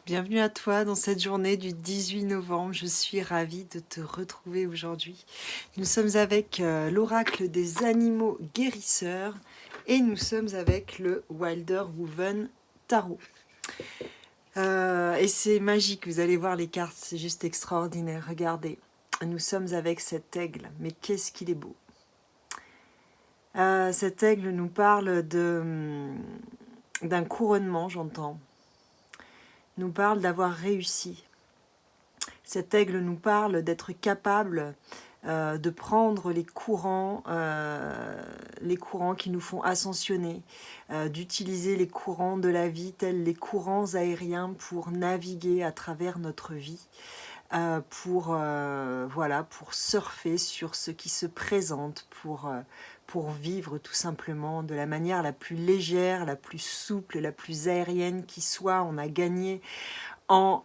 Bienvenue à toi dans cette journée du 18 novembre. Je suis ravie de te retrouver aujourd'hui. Nous sommes avec l'oracle des animaux guérisseurs et nous sommes avec le Wilder Woven Tarot. Et c'est magique, vous allez voir les cartes, c'est juste extraordinaire. Regardez, nous sommes avec cet aigle, mais qu'est-ce qu'il est beau. Cet aigle nous parle d'un couronnement, j'entends. Nous parle d'avoir réussi. Cet aigle nous parle d'être capable de prendre les courants qui nous font ascensionner, d'utiliser les courants de la vie tels les courants aériens pour naviguer à travers notre vie, pour surfer sur ce qui se présente, pour vivre tout simplement de la manière la plus légère, la plus souple, la plus aérienne qui soit. On a gagné en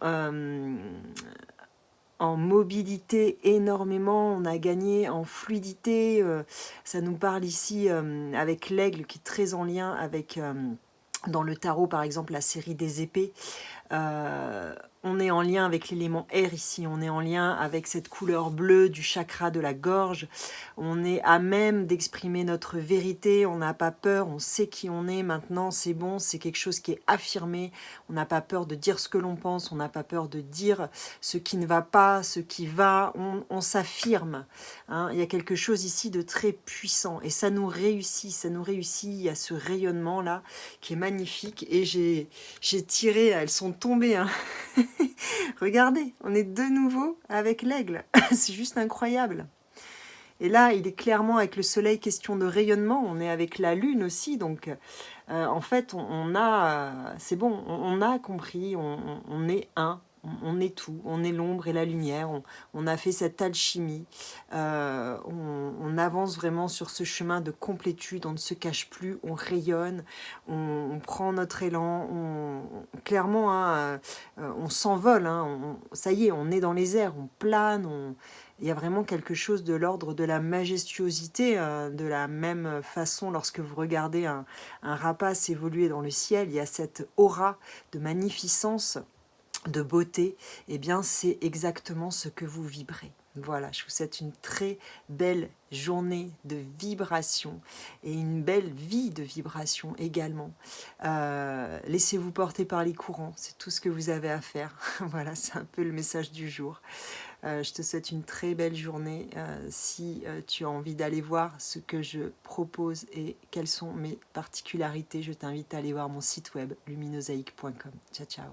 mobilité énormément, on a gagné en fluidité, ça nous parle ici avec l'aigle qui est très en lien avec, dans le tarot par exemple, la série des épées. On est en lien avec l'élément air ici, on est en lien avec cette couleur bleue du chakra de la gorge, on est à même d'exprimer notre vérité, on n'a pas peur, on sait qui on est maintenant, c'est bon, c'est quelque chose qui est affirmé, on n'a pas peur de dire ce que l'on pense, on n'a pas peur de dire ce qui ne va pas, ce qui va, on s'affirme, hein. Il y a quelque chose ici de très puissant et ça nous réussit, il y a ce rayonnement là qui est magnifique et j'ai tiré, elles sont tombées, hein. Regardez, on est de nouveau avec l'aigle. C'est juste incroyable. Et là, il est clairement avec le soleil, question de rayonnement. On est avec la lune aussi. Donc, en fait, on a... c'est bon, on a compris. On est un. On est tout. On est l'ombre et la lumière. On a fait cette alchimie. On avance vraiment sur ce chemin de complétude. On ne se cache plus. On rayonne. On prend notre élan. Clairement, hein, on s'envole. Hein, ça y est, on est dans les airs. On plane. Il y a vraiment quelque chose de l'ordre de la majestuosité, de la même façon lorsque vous regardez un rapace évoluer dans le ciel, il y a cette aura de magnificence, de beauté, et bien c'est exactement ce que vous vibrez. Voilà, je vous souhaite une très belle journée de vibration et une belle vie de vibration également. Laissez-vous porter par les courants, c'est tout ce que vous avez à faire. Voilà, c'est un peu le message du jour. Je te souhaite une très belle journée. Si tu as envie d'aller voir ce que je propose et quelles sont mes particularités, je t'invite à aller voir mon site web luminosaïque.com. Ciao, ciao.